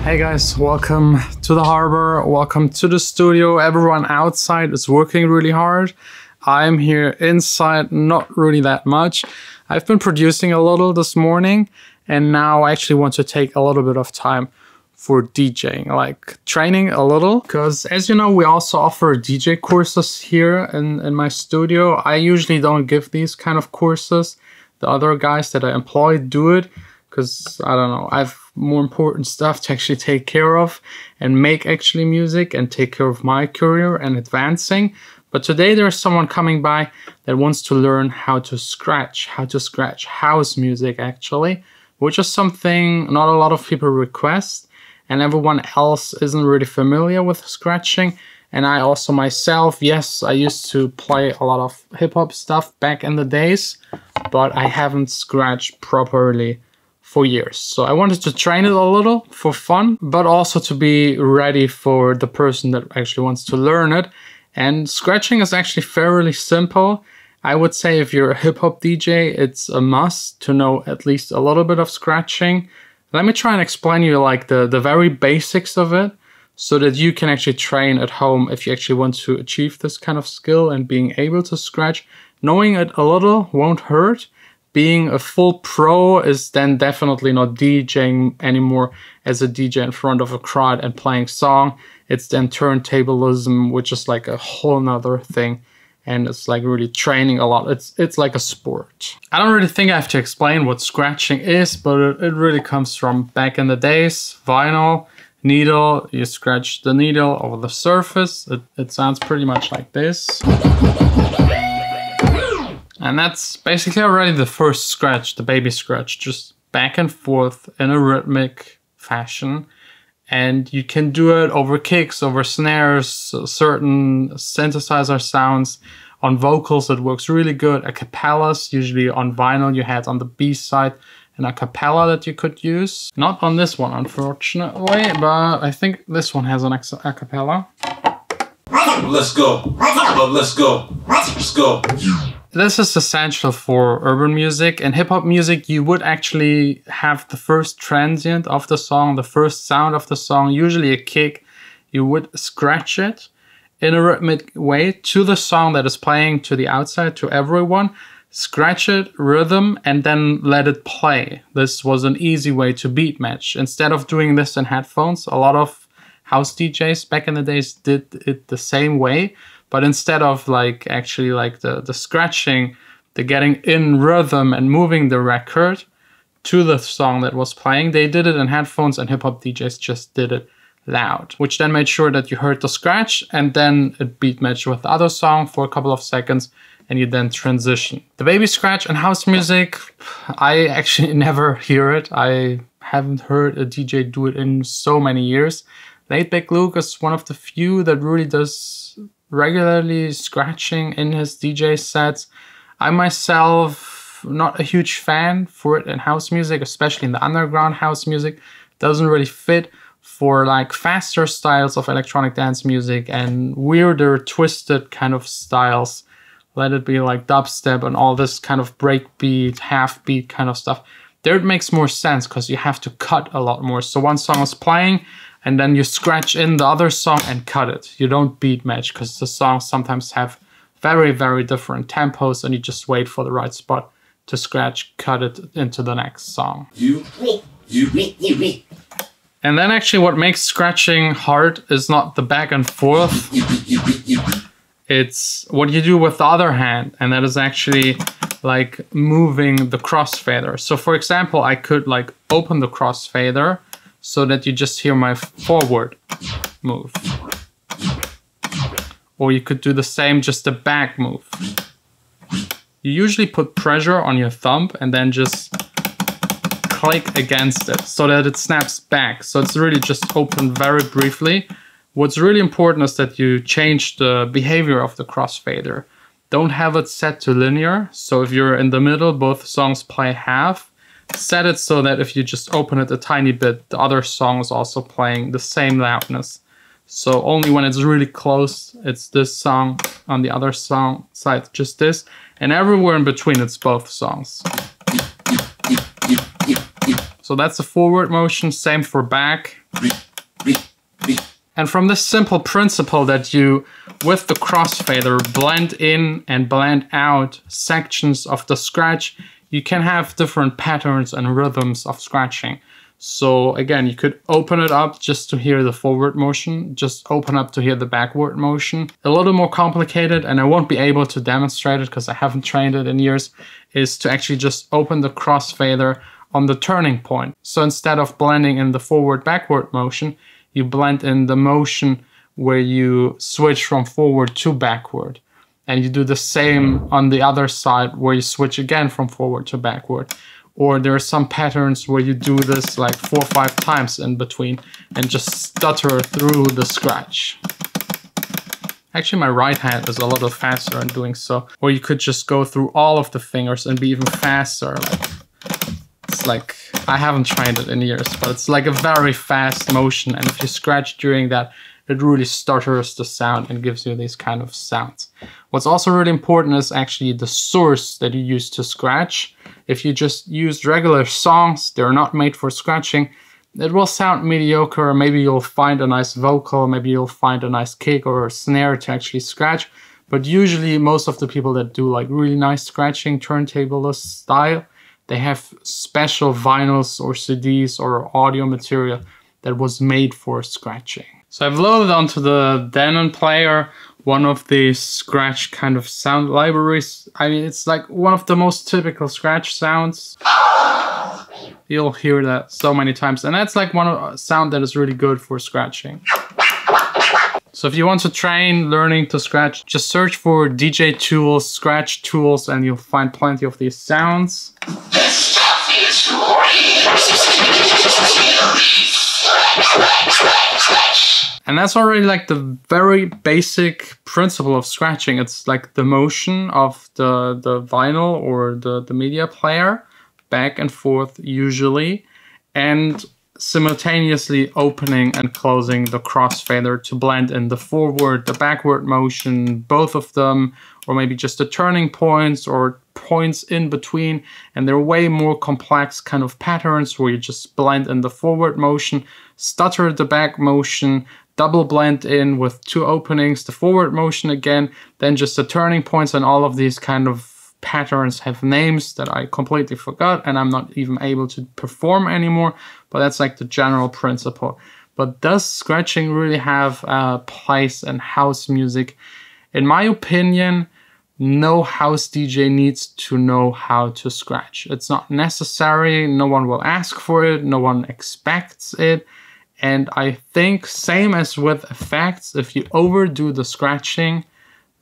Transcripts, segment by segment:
Hey guys, welcome to the harbor, welcome to the studio. Everyone outside is working really hard. I'm here inside, not really that much. I've been producing a little this morning and now I actually want to take a little bit of time for DJing, like training a little. Because as you know, we also offer DJ courses here in my studio. I usually don't give these kind of courses. The other guys that I employ do it because, I don't know, I've more important stuff to actually take care of and make actually music and take care of my career and advancing. But today there's someone coming by that wants to learn how to scratch house music actually, which is something not a lot of people request and everyone else isn't really familiar with scratching. And I also myself, yes, I used to play a lot of hip hop stuff back in the days, but I haven't scratched properly for years. So I wanted to train it a little for fun, but also to be ready for the person that actually wants to learn it. And scratching is actually fairly simple. I would say if you're a hip hop DJ, it's a must to know at least a little bit of scratching. Let me try and explain you like the very basics of it so that you can actually train at home if you actually want to achieve this kind of skill and being able to scratch. Knowing it a little won't hurt. Being a full pro is then definitely not DJing anymore as a DJ in front of a crowd and playing song. It's then turntablism, which is like a whole nother thing. And it's like really training a lot. It's like a sport. I don't really think I have to explain what scratching is, but it really comes from back in the days. Vinyl, needle, you scratch the needle over the surface. It sounds pretty much like this. And that's basically already the first scratch, the baby scratch, just back and forth in a rhythmic fashion. And you can do it over kicks, over snares, certain synthesizer sounds. On vocals, it works really good. A cappellas, usually on vinyl, you had on the B side an a cappella that you could use. Not on this one, unfortunately, but I think this one has an a cappella. Let's go. Let's go. Let's go. This is essential for urban music. In hip-hop music, you would actually have the first transient of the song, the first sound of the song, usually a kick. You would scratch it in a rhythmic way to the song that is playing to the outside, to everyone. Scratch it, rhythm, and then let it play. This was an easy way to beat match. Instead of doing this in headphones, a lot of house DJs back in the days did it the same way. But instead of like actually like the scratching, the getting in rhythm and moving the record to the song that was playing, they did it in headphones and hip hop DJs just did it loud, which then made sure that you heard the scratch and then it beat matched with the other song for a couple of seconds and you then transition. The baby scratch in house music, I actually never hear it. I haven't heard a DJ do it in so many years. Laidback Luke is one of the few that really does regularly scratching in his DJ sets. I myself, not a huge fan for it in house music, especially in the underground house music. Doesn't really fit for like faster styles of electronic dance music and weirder, twisted kind of styles. Let it be like dubstep and all this kind of breakbeat, half beat kind of stuff. There it makes more sense because you have to cut a lot more. So one song is playing and then you scratch in the other song and cut it. You don't beat match because the songs sometimes have very, very different tempos and you just wait for the right spot to scratch, cut it into the next song. And then actually what makes scratching hard is not the back and forth. It's what you do with the other hand, and that is actually like moving the crossfader. So for example, I could like open the crossfader so that you just hear my forward move. Or you could do the same, just the back move. You usually put pressure on your thumb and then just click against it so that it snaps back. So it's really just open very briefly, What's really important is that you change the behavior of the crossfader. Don't have it set to linear. So if you're in the middle, both songs play half. Set it so that if you just open it a tiny bit, the other song is also playing the same loudness. So only when it's really close, it's this song, on the other song side, just this. And everywhere in between, it's both songs. So that's the forward motion, same for back. And from this simple principle that you, with the crossfader, blend in and blend out sections of the scratch, you can have different patterns and rhythms of scratching. So again, you could open it up just to hear the forward motion, just open up to hear the backward motion. A little more complicated, and I won't be able to demonstrate it because I haven't trained it in years, is to actually just open the crossfader on the turning point. So instead of blending in the forward-backward motion, you blend in the motion where you switch from forward to backward. And you do the same on the other side where you switch again from forward to backward. Or there are some patterns where you do this like 4 or 5 times in between and just stutter through the scratch. Actually, my right hand is a little faster in doing so. Or you could just go through all of the fingers and be even faster. It's like, I haven't trained it in years, but it's like a very fast motion. And if you scratch during that, it really stutters the sound and gives you these kind of sounds. What's also really important is actually the source that you use to scratch. If you just use regular songs, they're not made for scratching, it will sound mediocre. Maybe you'll find a nice vocal, maybe you'll find a nice kick or a snare to actually scratch. But usually most of the people that do like really nice scratching, turntablist style, they have special vinyls or CDs or audio material that was made for scratching. So I've loaded onto the Denon player one of these scratch kind of sound libraries. I mean, it's like one of the most typical scratch sounds. You'll hear that so many times. And that's like one sound that is really good for scratching. So if you want to train learning to scratch, just search for DJ tools, scratch tools, and you'll find plenty of these sounds. And that's already like the very basic principle of scratching. It's like the motion of the vinyl or the media player, back and forth usually, and simultaneously opening and closing the crossfader to blend in the forward, the backward motion, both of them, or maybe just the turning points or points in between. And they're way more complex kind of patterns where you just blend in the forward motion, stutter the back motion, double blend in with 2 openings, the forward motion again, then just the turning points, and all of these kind of patterns have names that I completely forgot and I'm not even able to perform anymore, but that's like the general principle. But does scratching really have a place in house music? In my opinion, no house DJ needs to know how to scratch. It's not necessary, no one will ask for it, no one expects it. And I think same as with effects, if you overdo the scratching,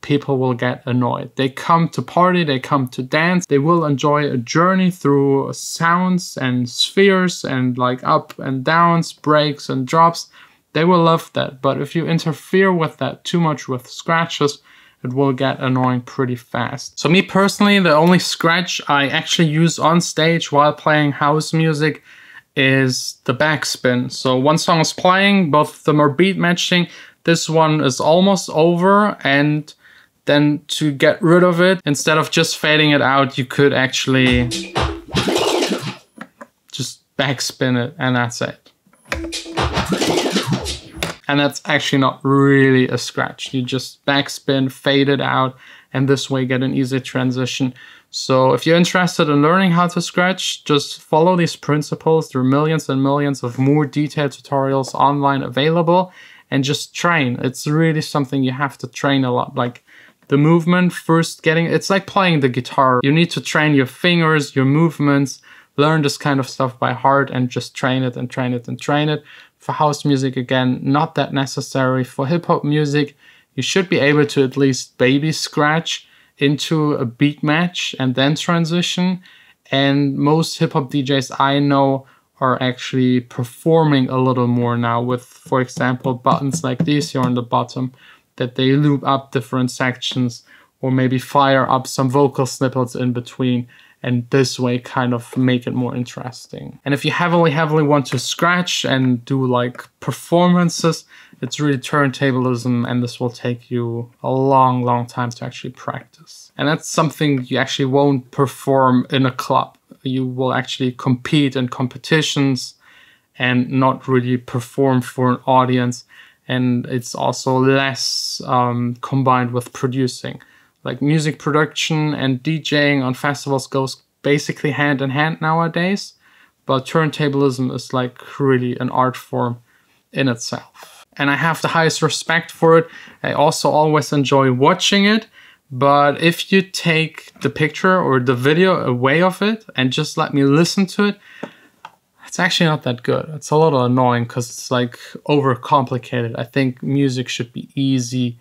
people will get annoyed. They come to party, they come to dance, they will enjoy a journey through sounds and spheres and like up and downs, breaks and drops. They will love that. But if you interfere with that too much with scratches, it will get annoying pretty fast. So me personally, the only scratch I actually use on stage while playing house music is the backspin. So one song is playing, both of them are beat matching. This one is almost over, and then to get rid of it, instead of just fading it out, you could actually just backspin it, and that's it. And that's actually not really a scratch. You just backspin, fade it out, and this way get an easy transition. So if you're interested in learning how to scratch, just follow these principles. There are millions and millions of more detailed tutorials online available, and just train. It's really something you have to train a lot. Like the movement, first getting, it's like playing the guitar. You need to train your fingers, your movements, learn this kind of stuff by heart and just train it and train it and train it. For house music, again, not that necessary. For hip hop music, you should be able to at least baby scratch into a beat match and then transition. And most hip hop DJs I know are actually performing a little more now with, for example, buttons like these here on the bottom, that they loop up different sections or maybe fire up some vocal snippets in between, and this way kind of make it more interesting. And if you heavily want to scratch and do like performances, it's really turntablism, and this will take you a long time to actually practice. And that's something you actually won't perform in a club. You will actually compete in competitions and not really perform for an audience. And it's also less combined with producing. Like music production and DJing on festivals goes basically hand in hand nowadays, but turntablism is like really an art form in itself. And I have the highest respect for it. I also always enjoy watching it, but if you take the picture or the video away of it and just let me listen to it, it's actually not that good. It's a little annoying because it's like overcomplicated. I think music should be easy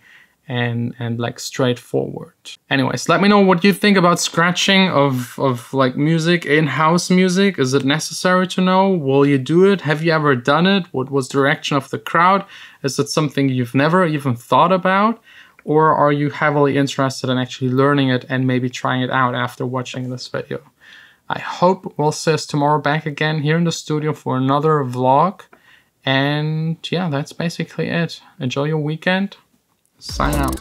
and like straightforward. Anyways, let me know what you think about scratching of like music, in-house music. Is it necessary to know? Will you do it? Have you ever done it? What was the reaction of the crowd? Is it something you've never even thought about? Or are you heavily interested in actually learning it and maybe trying it out after watching this video? I hope we'll see us tomorrow back again here in the studio for another vlog. And yeah, that's basically it. Enjoy your weekend. Sign out.